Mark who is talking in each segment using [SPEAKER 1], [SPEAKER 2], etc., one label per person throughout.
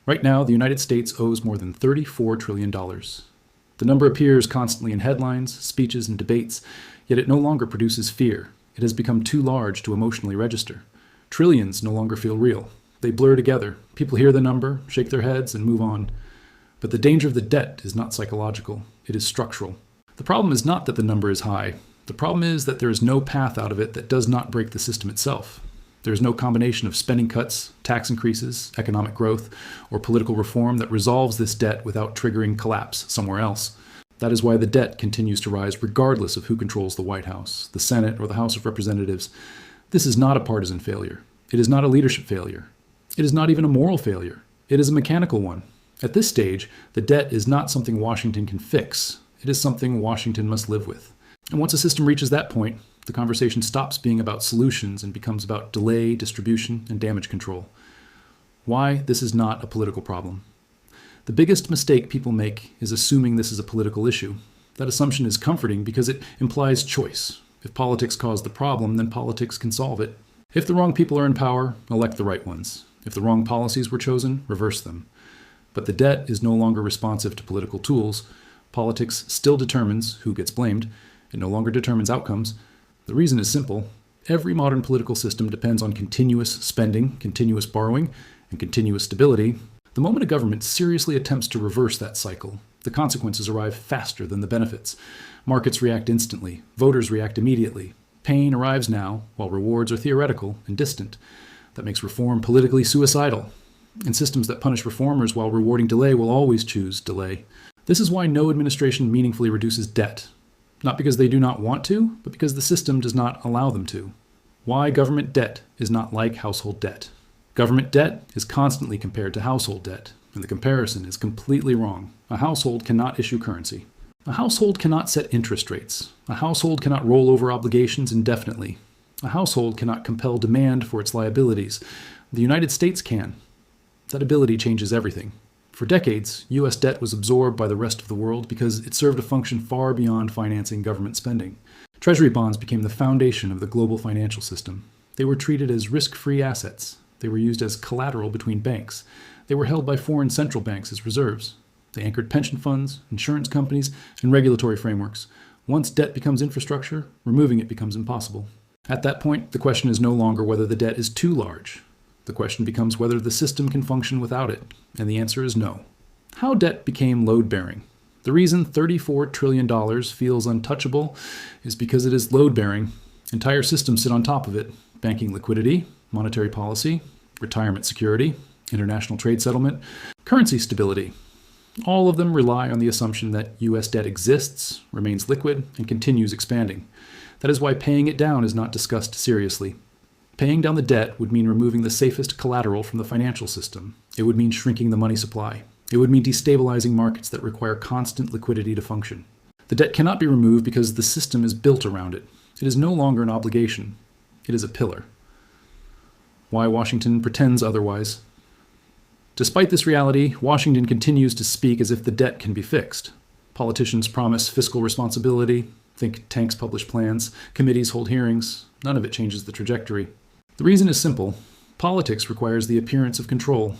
[SPEAKER 1] Right now, the United States owes more than $34 trillion. The number appears constantly in headlines, speeches, and debates, yet it no longer produces fear. It has become too large to emotionally register. Trillions no longer feel real. They blur together. People hear the number, shake their heads, and move on. But the danger of the debt is not psychological. It is structural. The problem is not that the number is high. The problem is that there is no path out of it that does not break the system itself. There is no combination of spending cuts, tax increases, economic growth, or political reform that resolves this debt without triggering collapse somewhere else. That is why the debt continues to rise regardless of who controls the White House, the Senate, or the House of Representatives. This is not a partisan failure. It is not a leadership failure. It is not even a moral failure. It is a mechanical one. At this stage, the debt is not something Washington can fix. It is something Washington must live with. And once a system reaches that point, the conversation stops being about solutions and becomes about delay, distribution, and damage control. Why this is not a political problem. The biggest mistake people make is assuming this is a political issue. That assumption is comforting because it implies choice. If politics caused the problem, then politics can solve it. If the wrong people are in power, elect the right ones. If the wrong policies were chosen, reverse them. But the debt is no longer responsive to political tools. Politics still determines who gets blamed. It no longer determines outcomes. The reason is simple. Every modern political system depends on continuous spending, continuous borrowing, and continuous stability. The moment a government seriously attempts to reverse that cycle, the consequences arrive faster than the benefits. Markets react instantly. Voters react immediately. Pain arrives now, while rewards are theoretical and distant. That makes reform politically suicidal. And systems that punish reformers while rewarding delay will always choose delay. This is why no administration meaningfully reduces debt. Not because they do not want to, but because the system does not allow them to. Why government debt is not like household debt. Government debt is constantly compared to household debt, and the comparison is completely wrong. A household cannot issue currency. A household cannot set interest rates. A household cannot roll over obligations indefinitely. A household cannot compel demand for its liabilities. The United States can. That ability changes everything. For decades, U.S. debt was absorbed by the rest of the world because it served a function far beyond financing government spending. Treasury bonds became the foundation of the global financial system. They were treated as risk-free assets. They were used as collateral between banks. They were held by foreign central banks as reserves. They anchored pension funds, insurance companies, and regulatory frameworks. Once debt becomes infrastructure, removing it becomes impossible. At that point, the question is no longer whether the debt is too large. The question becomes whether the system can function without it, and the answer is no. How debt became load-bearing. The reason $34 trillion feels untouchable is because it is load-bearing. Entire systems sit on top of it. Banking liquidity, monetary policy, retirement security, international trade settlement, currency stability. All of them rely on the assumption that U.S. debt exists, remains liquid, and continues expanding. That is why paying it down is not discussed seriously. Paying down the debt would mean removing the safest collateral from the financial system. It would mean shrinking the money supply. It would mean destabilizing markets that require constant liquidity to function. The debt cannot be removed because the system is built around it. It is no longer an obligation. It is a pillar. Why Washington pretends otherwise. Despite this reality, Washington continues to speak as if the debt can be fixed. Politicians promise fiscal responsibility, think tanks publish plans, committees hold hearings. None of it changes the trajectory. The reason is simple. Politics requires the appearance of control.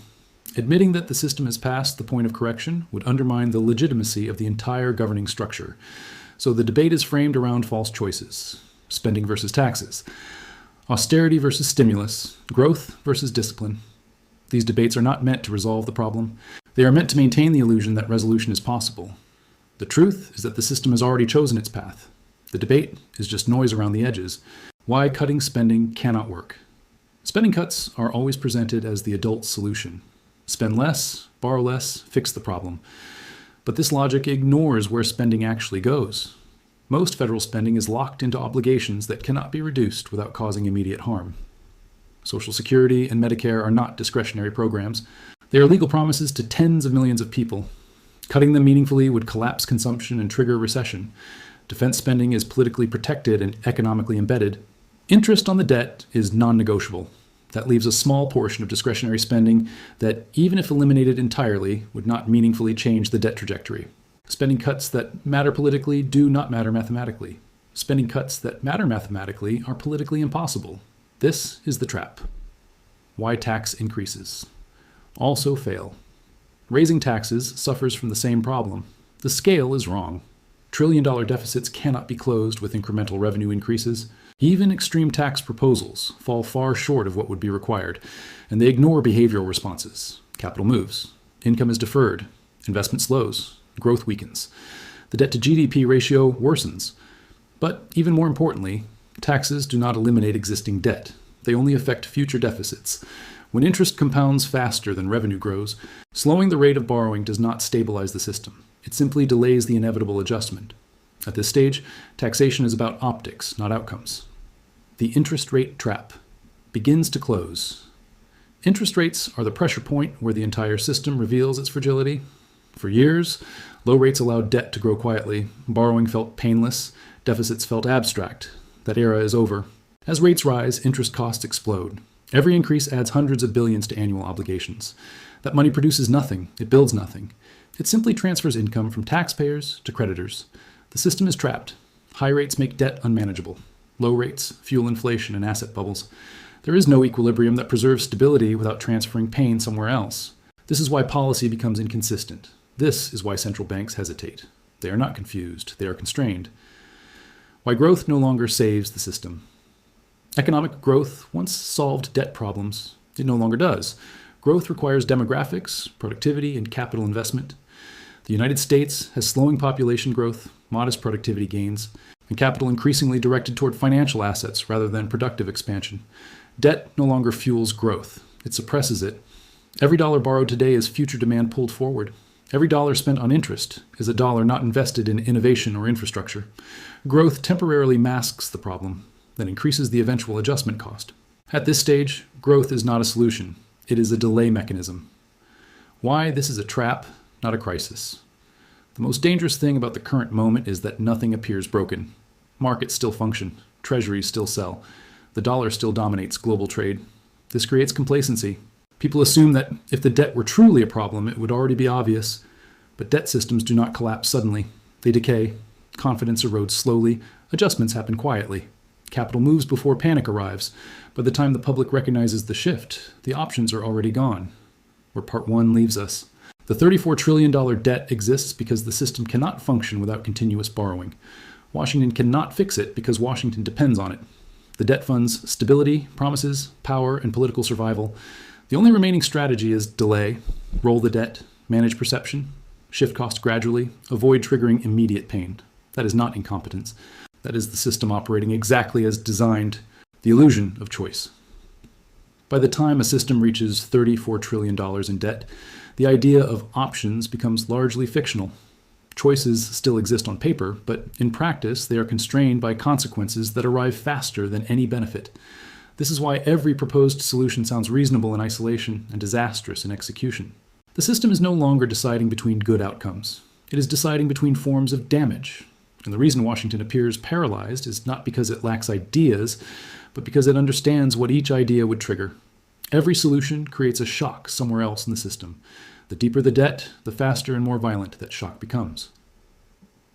[SPEAKER 1] Admitting that the system has passed the point of correction would undermine the legitimacy of the entire governing structure. So the debate is framed around false choices. Spending versus taxes. Austerity versus stimulus. Growth versus discipline. These debates are not meant to resolve the problem. They are meant to maintain the illusion that resolution is possible. The truth is that the system has already chosen its path. The debate is just noise around the edges. Why cutting spending cannot work. Spending cuts are always presented as the adult solution. Spend less, borrow less, fix the problem. But this logic ignores where spending actually goes. Most federal spending is locked into obligations that cannot be reduced without causing immediate harm. Social Security and Medicare are not discretionary programs. They are legal promises to tens of millions of people. Cutting them meaningfully would collapse consumption and trigger recession. Defense spending is politically protected and economically embedded. Interest on the debt is non-negotiable. That leaves a small portion of discretionary spending that, even if eliminated entirely, would not meaningfully change the debt trajectory. Spending cuts that matter politically do not matter mathematically. Spending cuts that matter mathematically are politically impossible. This is the trap. Why tax increases. Also fail. Raising taxes suffers from the same problem. The scale is wrong. Trillion-dollar deficits cannot be closed with incremental revenue increases. Even extreme tax proposals fall far short of what would be required, and they ignore behavioral responses. Capital moves. Income is deferred. Investment slows. Growth weakens. The debt-to-GDP ratio worsens. But even more importantly, taxes do not eliminate existing debt. They only affect future deficits. When interest compounds faster than revenue grows, slowing the rate of borrowing does not stabilize the system. It simply delays the inevitable adjustment. At this stage, taxation is about optics, not outcomes. The interest rate trap begins to close. Interest rates are the pressure point where the entire system reveals its fragility. For years, low rates allowed debt to grow quietly. Borrowing felt painless. Deficits felt abstract. That era is over. As rates rise, interest costs explode. Every increase adds hundreds of billions to annual obligations. That money produces nothing. It builds nothing. It simply transfers income from taxpayers to creditors. The system is trapped. High rates make debt unmanageable. Low rates fuel inflation and asset bubbles. There is no equilibrium that preserves stability without transferring pain somewhere else. This is why policy becomes inconsistent. This is why central banks hesitate. They are not confused. They are constrained. Why growth no longer saves the system. Economic growth once solved debt problems. It no longer does. Growth requires demographics, productivity, and capital investment. The United States has slowing population growth, modest productivity gains, and capital increasingly directed toward financial assets rather than productive expansion. Debt no longer fuels growth. It suppresses it. Every dollar borrowed today is future demand pulled forward. Every dollar spent on interest is a dollar not invested in innovation or infrastructure. Growth temporarily masks the problem, then increases the eventual adjustment cost. At this stage, growth is not a solution. It is a delay mechanism. Why this is a trap, not a crisis. The most dangerous thing about the current moment is that nothing appears broken. Markets still function. Treasuries still sell. The dollar still dominates global trade. This creates complacency. People assume that if the debt were truly a problem, it would already be obvious. But debt systems do not collapse suddenly. They decay. Confidence erodes slowly. Adjustments happen quietly. Capital moves before panic arrives. By the time the public recognizes the shift, the options are already gone. Where part one leaves us. The $34 trillion debt exists because the system cannot function without continuous borrowing. Washington cannot fix it because Washington depends on it. The debt funds stability, promises, power, and political survival. The only remaining strategy is delay, roll the debt, manage perception, shift cost gradually, avoid triggering immediate pain. That is not incompetence. That is the system operating exactly as designed, the illusion of choice. By the time a system reaches $34 trillion in debt, the idea of options becomes largely fictional. Choices still exist on paper, but in practice they are constrained by consequences that arrive faster than any benefit. This is why every proposed solution sounds reasonable in isolation and disastrous in execution. The system is no longer deciding between good outcomes. It is deciding between forms of damage. And the reason Washington appears paralyzed is not because it lacks ideas, but because it understands what each idea would trigger. Every solution creates a shock somewhere else in the system. The deeper the debt, the faster and more violent that shock becomes.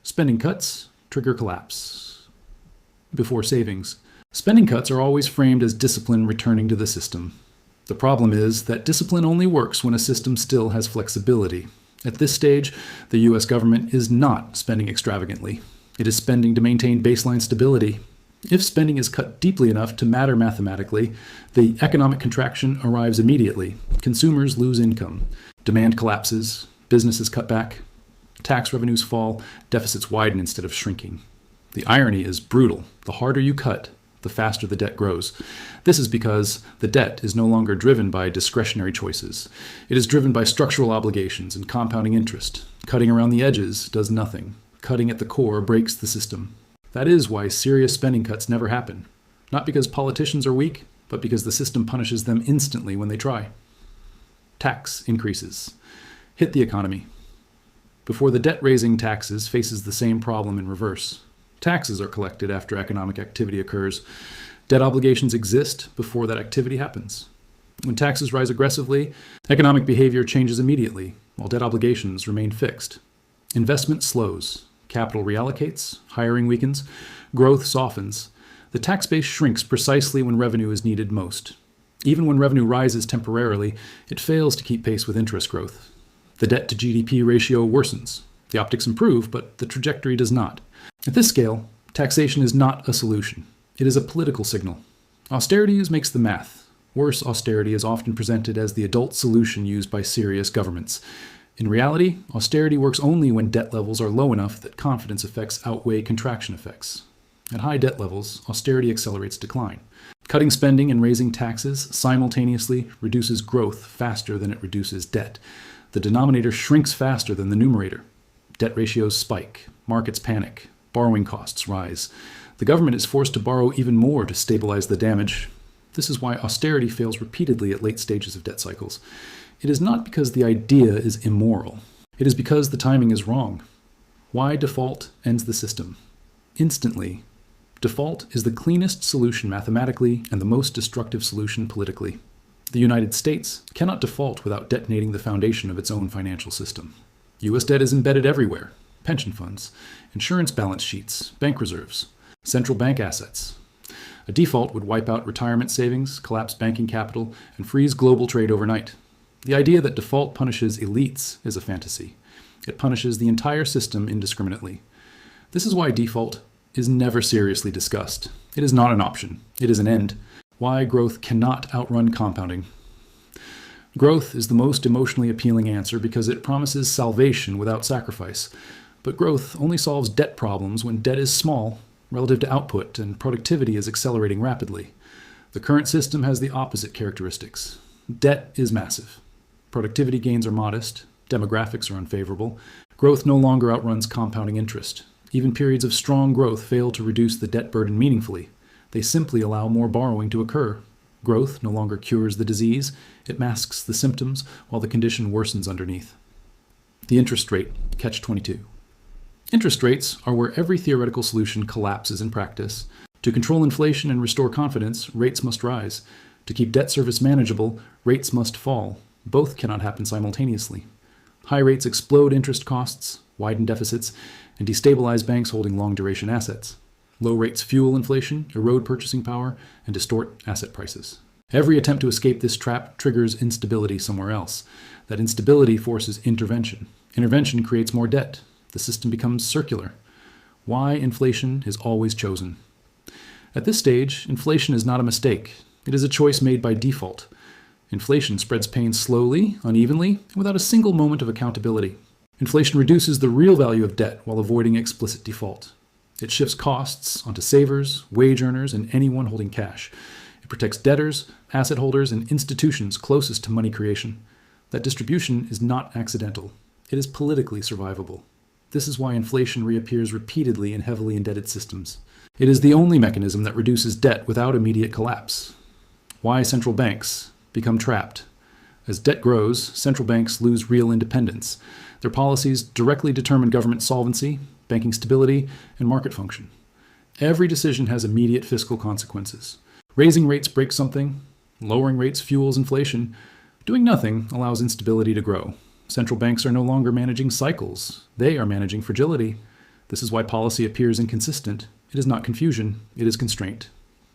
[SPEAKER 1] Spending cuts trigger collapse. Before savings. Spending cuts are always framed as discipline returning to the system. The problem is that discipline only works when a system still has flexibility. At this stage, the U.S. government is not spending extravagantly. It is spending to maintain baseline stability. If spending is cut deeply enough to matter mathematically, the economic contraction arrives immediately. Consumers lose income. Demand collapses. Businesses cut back. Tax revenues fall. Deficits widen instead of shrinking. The irony is brutal. The harder you cut, the faster the debt grows. This is because the debt is no longer driven by discretionary choices. It is driven by structural obligations and compounding interest. Cutting around the edges does nothing. Cutting at the core breaks the system. That is why serious spending cuts never happen. Not because politicians are weak, but because the system punishes them instantly when they try. Tax increases. Hit the economy. Before the debt-raising taxes faces the same problem in reverse. Taxes are collected after economic activity occurs. Debt obligations exist before that activity happens. When taxes rise aggressively, economic behavior changes immediately, while debt obligations remain fixed. Investment slows. Capital reallocates. Hiring weakens. Growth softens. The tax base shrinks precisely when revenue is needed most. Even when revenue rises temporarily, it fails to keep pace with interest growth. The debt to GDP ratio worsens. The optics improve, but the trajectory does not. At this scale, taxation is not a solution. It is a political signal. Austerity makes the math. Worse, austerity is often presented as the adult solution used by serious governments. In reality, austerity works only when debt levels are low enough that confidence effects outweigh contraction effects. At high debt levels, austerity accelerates decline. Cutting spending and raising taxes simultaneously reduces growth faster than it reduces debt. The denominator shrinks faster than the numerator. Debt ratios spike, markets panic, borrowing costs rise. The government is forced to borrow even more to stabilize the damage. This is why austerity fails repeatedly at late stages of debt cycles. It is not because the idea is immoral. It is because the timing is wrong. Why default ends the system? Instantly. Default is the cleanest solution mathematically and the most destructive solution politically. The United States cannot default without detonating the foundation of its own financial system. U.S. debt is embedded everywhere: pension funds, insurance balance sheets, bank reserves, central bank assets. A default would wipe out retirement savings, collapse banking capital, and freeze global trade overnight. The idea that default punishes elites is a fantasy. It punishes the entire system indiscriminately. This is why default is never seriously discussed. It is not an option. It is an end. Why growth cannot outrun compounding. Growth is the most emotionally appealing answer because it promises salvation without sacrifice. But growth only solves debt problems when debt is small relative to output and productivity is accelerating rapidly. The current system has the opposite characteristics. Debt is massive. Productivity gains are modest. Demographics are unfavorable. Growth no longer outruns compounding interest. Even periods of strong growth fail to reduce the debt burden meaningfully. They simply allow more borrowing to occur. Growth no longer cures the disease. It masks the symptoms while the condition worsens underneath. The interest rate, catch-22. Interest rates are where every theoretical solution collapses in practice. To control inflation and restore confidence, rates must rise. To keep debt service manageable, rates must fall. Both cannot happen simultaneously. High rates explode interest costs, widen deficits, and destabilize banks holding long-duration assets. Low rates fuel inflation, erode purchasing power, and distort asset prices. Every attempt to escape this trap triggers instability somewhere else. That instability forces intervention. Intervention creates more debt. The system becomes circular. Why inflation is always chosen. At this stage, inflation is not a mistake. It is a choice made by default. Inflation spreads pain slowly, unevenly, and without a single moment of accountability. Inflation reduces the real value of debt while avoiding explicit default. It shifts costs onto savers, wage earners, and anyone holding cash. It protects debtors, asset holders, and institutions closest to money creation. That distribution is not accidental. It is politically survivable. This is why inflation reappears repeatedly in heavily indebted systems. It is the only mechanism that reduces debt without immediate collapse. Why central banks become trapped. As debt grows, central banks lose real independence. Their policies directly determine government solvency, banking stability, and market function. Every decision has immediate fiscal consequences. Raising rates breaks something. Lowering rates fuels inflation. Doing nothing allows instability to grow. Central banks are no longer managing cycles. They are managing fragility. This is why policy appears inconsistent. It is not confusion. It is constraint.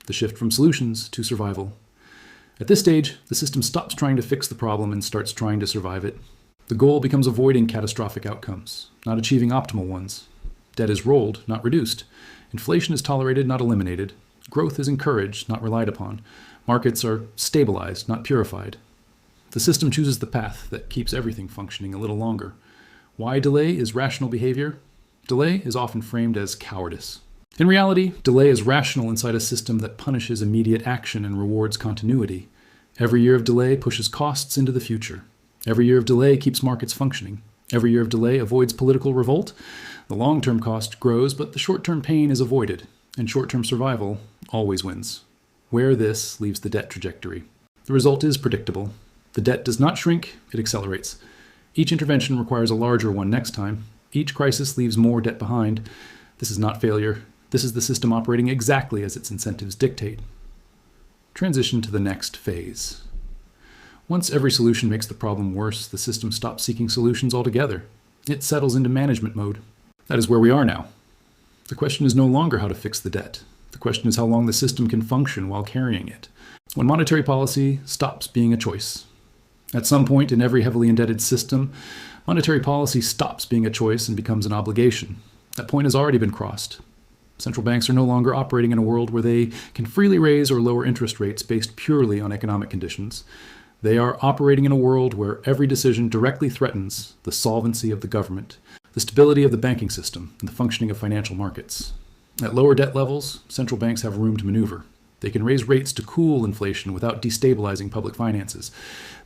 [SPEAKER 1] The shift from solutions to survival. At this stage, the system stops trying to fix the problem and starts trying to survive it. The goal becomes avoiding catastrophic outcomes, not achieving optimal ones. Debt is rolled, not reduced. Inflation is tolerated, not eliminated. Growth is encouraged, not relied upon. Markets are stabilized, not purified. The system chooses the path that keeps everything functioning a little longer. Why delay is rational behavior? Delay is often framed as cowardice. In reality, delay is rational inside a system that punishes immediate action and rewards continuity. Every year of delay pushes costs into the future. Every year of delay keeps markets functioning. Every year of delay avoids political revolt. The long-term cost grows, but the short-term pain is avoided, and short-term survival always wins. Where this leaves the debt trajectory. The result is predictable. The debt does not shrink, it accelerates. Each intervention requires a larger one next time. Each crisis leaves more debt behind. This is not failure. This is the system operating exactly as its incentives dictate. Transition to the next phase. Once every solution makes the problem worse, the system stops seeking solutions altogether. It settles into management mode. That is where we are now. The question is no longer how to fix the debt. The question is how long the system can function while carrying it. When monetary policy stops being a choice. At some point in every heavily indebted system, Monetary policy stops being a choice and becomes an obligation. That point has already been crossed. Central banks are no longer operating in a world where they can freely raise or lower interest rates based purely on economic conditions. They are operating in a world where every decision directly threatens the solvency of the government, the stability of the banking system, and the functioning of financial markets. At lower debt levels, central banks have room to maneuver. They can raise rates to cool inflation without destabilizing public finances.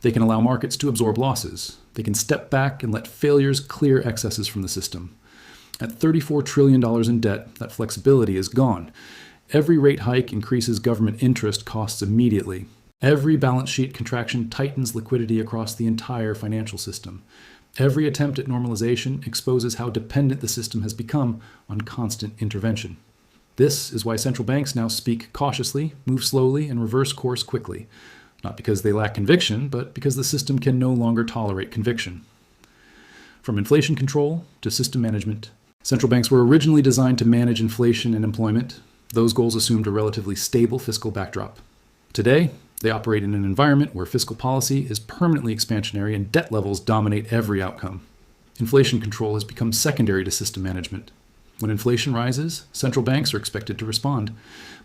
[SPEAKER 1] They can allow markets to absorb losses. They can step back and let failures clear excesses from the system. At $34 trillion in debt, that flexibility is gone. Every rate hike increases government interest costs immediately. Every balance sheet contraction tightens liquidity across the entire financial system. Every attempt at normalization exposes how dependent the system has become on constant intervention. This is why central banks now speak cautiously, move slowly, and reverse course quickly. Not because they lack conviction, but because the system can no longer tolerate conviction. From inflation control to system management, central banks were originally designed to manage inflation and employment. Those goals assumed a relatively stable fiscal backdrop. Today, they operate in an environment where fiscal policy is permanently expansionary and debt levels dominate every outcome. Inflation control has become secondary to system management. When inflation rises, central banks are expected to respond,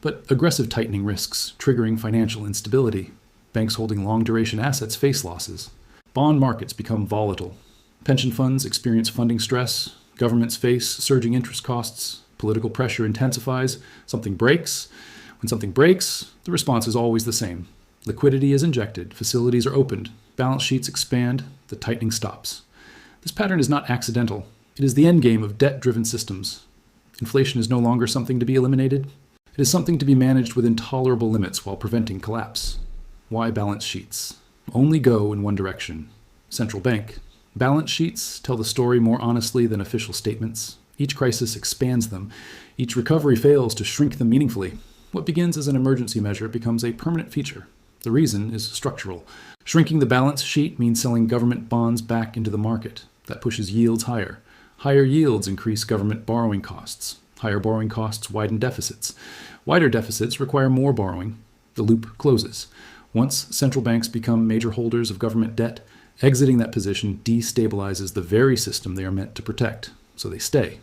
[SPEAKER 1] but aggressive tightening risks, triggering financial instability. Banks holding long-duration assets face losses. Bond markets become volatile. Pension funds experience funding stress. Governments face surging interest costs. Political pressure intensifies. Something breaks. When something breaks, the response is always the same. Liquidity is injected, facilities are opened, balance sheets expand, the tightening stops. This pattern is not accidental. It is the endgame of debt-driven systems. Inflation is no longer something to be eliminated. It is something to be managed within tolerable limits while preventing collapse. Why balance sheets? Only go in one direction. Central bank. Balance sheets tell the story more honestly than official statements. Each crisis expands them. Each recovery fails to shrink them meaningfully. What begins as an emergency measure becomes a permanent feature. The reason is structural. Shrinking the balance sheet means selling government bonds back into the market. That pushes yields higher. Higher yields increase government borrowing costs. Higher borrowing costs widen deficits. Wider deficits require more borrowing. The loop closes. Once central banks become major holders of government debt, exiting that position destabilizes the very system they are meant to protect. So they stay.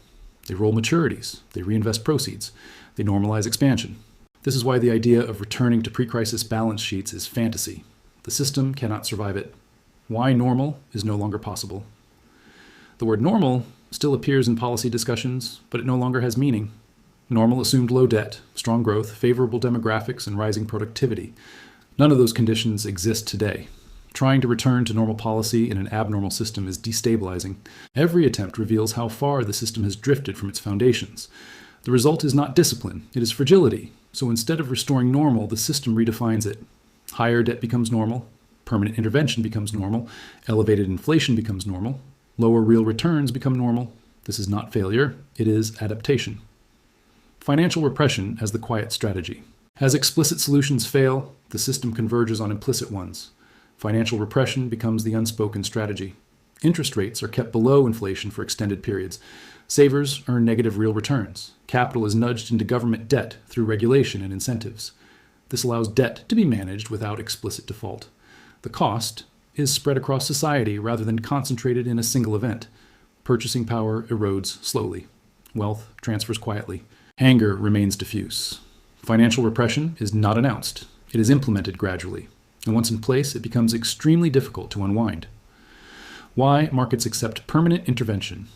[SPEAKER 1] They roll maturities. They reinvest proceeds. They normalize expansion. This is why the idea of returning to pre-crisis balance sheets is fantasy. The system cannot survive it. Why normal is no longer possible. The word normal still appears in policy discussions, but it no longer has meaning. Normal assumed low debt, strong growth, favorable demographics, and rising productivity. None of those conditions exist today. Trying to return to normal policy in an abnormal system is destabilizing. Every attempt reveals how far the system has drifted from its foundations. The result is not discipline, it is fragility. So instead of restoring normal, the system redefines it. Higher debt becomes normal, permanent intervention becomes normal, elevated inflation becomes normal, lower real returns become normal. This is not failure, it is adaptation. Financial repression as the quiet strategy. As explicit solutions fail, the system converges on implicit ones. Financial repression becomes the unspoken strategy. Interest rates are kept below inflation for extended periods. Savers earn negative real returns. Capital is nudged into government debt through regulation and incentives. This allows debt to be managed without explicit default. The cost is spread across society rather than concentrated in a single event. Purchasing power erodes slowly. Wealth transfers quietly. Anger remains diffuse. Financial repression is not announced. It is implemented gradually. And once in place, it becomes extremely difficult to unwind. Why markets accept permanent intervention?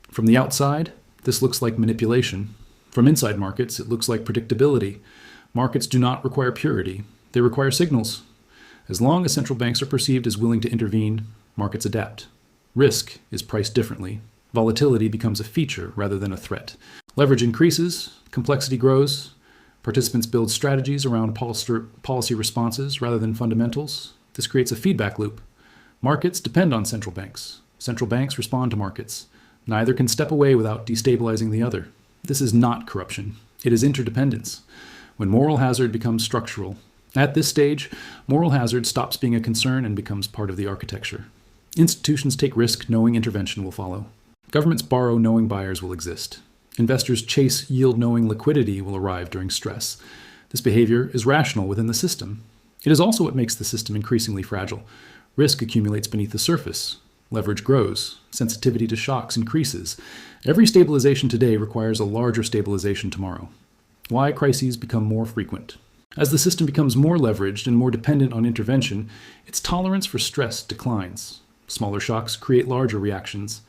[SPEAKER 1] From the outside, this looks like manipulation. From inside markets, it looks like predictability. Markets do not require purity. They require signals. As long as central banks are perceived as willing to intervene, markets adapt. Risk is priced differently. Volatility becomes a feature rather than a threat. Leverage increases, complexity grows. Participants build strategies around policy responses rather than fundamentals. This creates a feedback loop. Markets depend on central banks. Central banks respond to markets. Neither can step away without destabilizing the other. This is not corruption. It is interdependence. When moral hazard becomes structural. At this stage, moral hazard stops being a concern and becomes part of the architecture. Institutions take risk knowing intervention will follow. Governments borrow knowing buyers will exist. Investors chase yield knowing liquidity will arrive during stress. This behavior is rational within the system. It is also what makes the system increasingly fragile. Risk accumulates beneath the surface. Leverage grows. Sensitivity to shocks increases. Every stabilization today requires a larger stabilization tomorrow. Why crises become more frequent? As the system becomes more leveraged and more dependent on intervention, its tolerance for stress declines. Smaller shocks create larger reactions.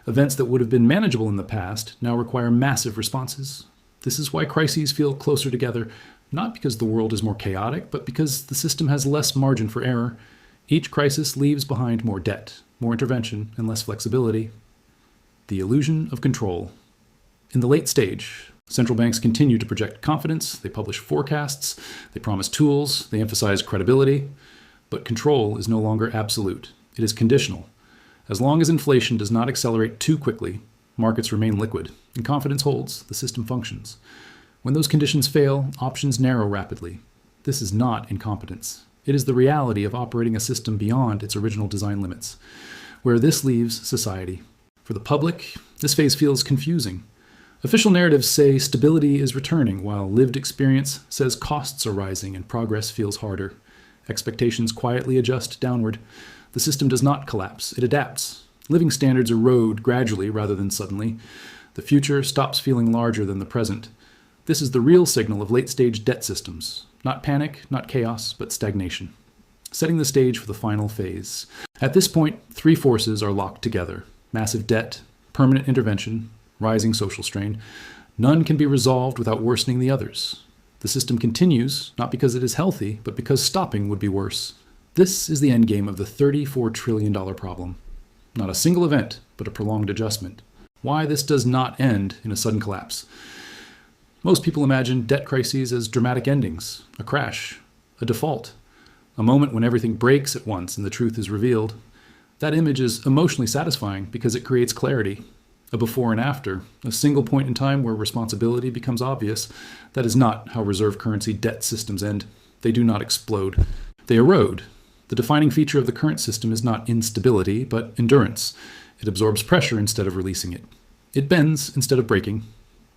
[SPEAKER 1] Events that would have been manageable in the past now require massive responses. This is why crises feel closer together, not because the world is more chaotic, but because the system has less margin for error. Each crisis leaves behind more debt, more intervention, and less flexibility. The illusion of control. In the late stage, central banks continue to project confidence, they publish forecasts, they promise tools, they emphasize credibility, but control is no longer absolute. It is conditional. As long as inflation does not accelerate too quickly, markets remain liquid, and confidence holds, the system functions. When those conditions fail, options narrow rapidly. This is not incompetence. It is the reality of operating a system beyond its original design limits. Where this leaves society. For the public, this phase feels confusing. Official narratives say stability is returning, while lived experience says costs are rising and progress feels harder. Expectations quietly adjust downward. The system does not collapse, it adapts. Living standards erode gradually rather than suddenly. The future stops feeling larger than the present. This is the real signal of late-stage debt systems. Not panic, not chaos, but stagnation. Setting the stage for the final phase. At this point, three forces are locked together. Massive debt, permanent intervention, rising social strain. None can be resolved without worsening the others. The system continues, not because it is healthy, but because stopping would be worse. This is the endgame of the $34 trillion problem. Not a single event, but a prolonged adjustment. Why this does not end in a sudden collapse. Most people imagine debt crises as dramatic endings, a crash, a default, a moment when everything breaks at once and the truth is revealed. That image is emotionally satisfying because it creates clarity, a before and after, a single point in time where responsibility becomes obvious. That is not how reserve currency debt systems end. They do not explode. They erode. The defining feature of the current system is not instability, but endurance. It absorbs pressure instead of releasing it. It bends instead of breaking.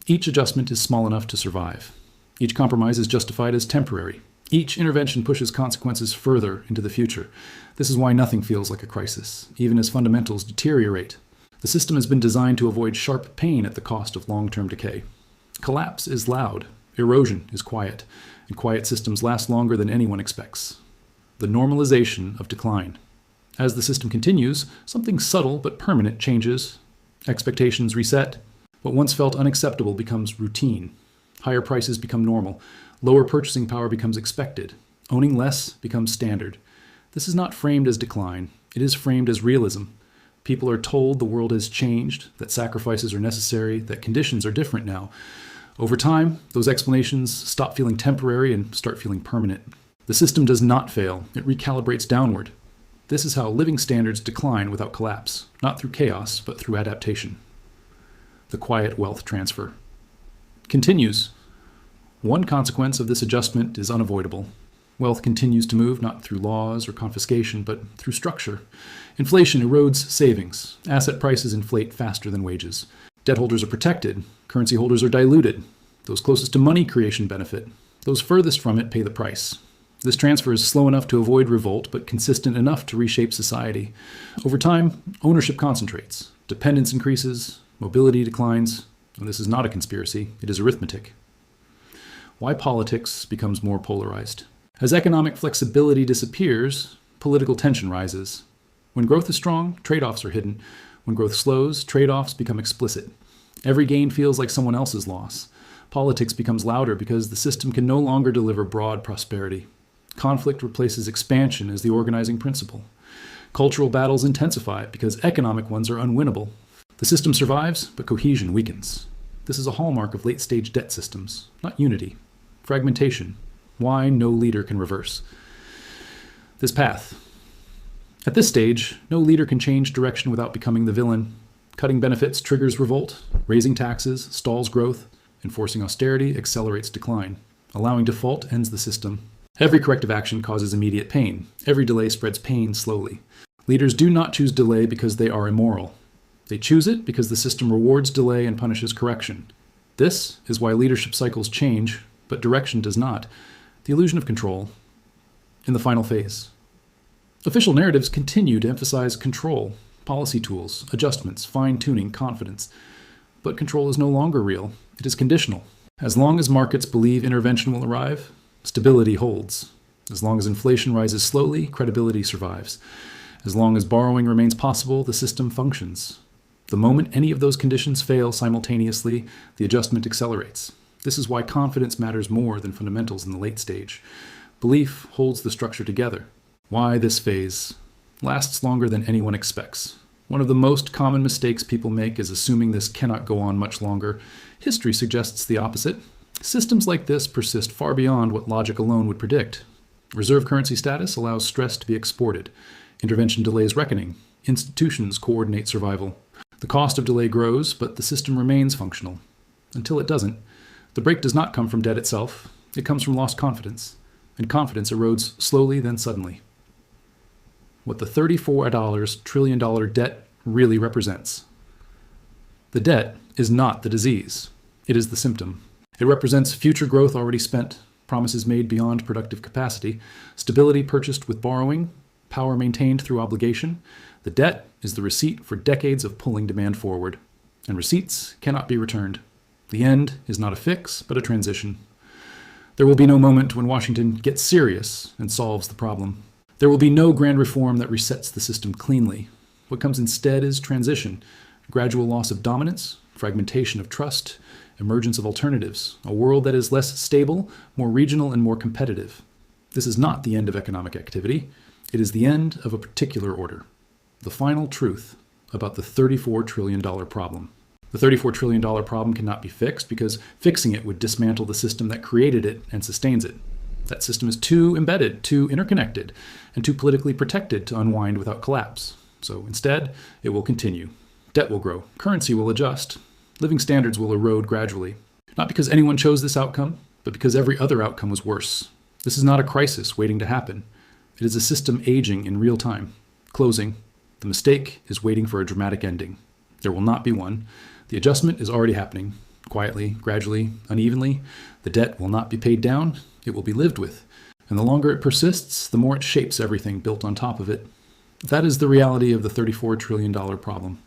[SPEAKER 1] Each adjustment is small enough to survive. Each compromise is justified as temporary. Each intervention pushes consequences further into the future. This is why nothing feels like a crisis, even as fundamentals deteriorate. The system has been designed to avoid sharp pain at the cost of long-term decay. Collapse is loud, erosion is quiet, and quiet systems last longer than anyone expects. The normalization of decline. As the system continues, something subtle but permanent changes. Expectations reset. What once felt unacceptable becomes routine. Higher prices become normal. Lower purchasing power becomes expected. Owning less becomes standard. This is not framed as decline. It is framed as realism. People are told the world has changed, that sacrifices are necessary, that conditions are different now. Over time, those explanations stop feeling temporary and start feeling permanent. The system does not fail. It recalibrates downward. This is how living standards decline without collapse, not through chaos, but through adaptation. The quiet wealth transfer continues. One consequence of this adjustment is unavoidable. Wealth continues to move not through laws or confiscation, but through structure. Inflation erodes savings. Asset prices inflate faster than wages. Debt holders are protected. Currency holders are diluted. Those closest to money creation benefit. Those furthest from it pay the price. This transfer is slow enough to avoid revolt, but consistent enough to reshape society. Over time, ownership concentrates. Dependence increases. Mobility declines. And this is not a conspiracy. It is arithmetic. Why politics becomes more polarized. As economic flexibility disappears, political tension rises. When growth is strong, trade-offs are hidden. When growth slows, trade-offs become explicit. Every gain feels like someone else's loss. Politics becomes louder because the system can no longer deliver broad prosperity. Conflict replaces expansion as the organizing principle. Cultural battles intensify because economic ones are unwinnable. The system survives, but cohesion weakens. This is a hallmark of late-stage debt systems, not unity. Fragmentation. Why no leader can reverse. This path. At this stage, no leader can change direction without becoming the villain. Cutting benefits triggers revolt. Raising taxes stalls growth. Enforcing austerity accelerates decline. Allowing default ends the system. Every corrective action causes immediate pain. Every delay spreads pain slowly. Leaders do not choose delay because they are immoral. They choose it because the system rewards delay and punishes correction. This is why leadership cycles change, but direction does not. The illusion of control. In the final phase. Official narratives continue to emphasize control. policy tools, adjustments, fine-tuning, confidence. But control is no longer real. It is conditional. As long as markets believe intervention will arrive, stability holds. As long as inflation rises slowly, credibility survives. As long as borrowing remains possible, the system functions. The moment any of those conditions fail simultaneously, the adjustment accelerates. This is why confidence matters more than fundamentals in the late stage. Belief holds the structure together. Why this phase lasts longer than anyone expects. One of the most common mistakes people make is assuming this cannot go on much longer. History suggests the opposite. Systems like this persist far beyond what logic alone would predict. Reserve currency status allows stress to be exported. Intervention delays reckoning. Institutions coordinate survival. The cost of delay grows, but the system remains functional. Until it doesn't. The break does not come from debt itself. It comes from lost confidence. And confidence erodes slowly, then suddenly. What the $34 trillion debt really represents. The debt is not the disease. It is the symptom. It represents future growth already spent, promises made beyond productive capacity, stability purchased with borrowing, power maintained through obligation. The debt is the receipt for decades of pulling demand forward, and receipts cannot be returned. The end is not a fix, but a transition. There will be no moment when Washington gets serious and solves the problem. There will be no grand reform that resets the system cleanly. What comes instead is transition, gradual loss of dominance, fragmentation of trust, emergence of alternatives, a world that is less stable, more regional, and more competitive. This is not the end of economic activity. It is the end of a particular order. The final truth about the $34 trillion problem. The $34 trillion problem cannot be fixed because fixing it would dismantle the system that created it and sustains it. That system is too embedded, too interconnected, and too politically protected to unwind without collapse. So instead, it will continue. Debt will grow. Currency will adjust. Living standards will erode gradually. Not because anyone chose this outcome, but because every other outcome was worse. This is not a crisis waiting to happen. It is a system aging in real time, closing. The mistake is waiting for a dramatic ending. There will not be one. The adjustment is already happening. Quietly, gradually, unevenly. The debt will not be paid down. It will be lived with. And the longer it persists, the more it shapes everything built on top of it. That is the reality of the $34 trillion problem.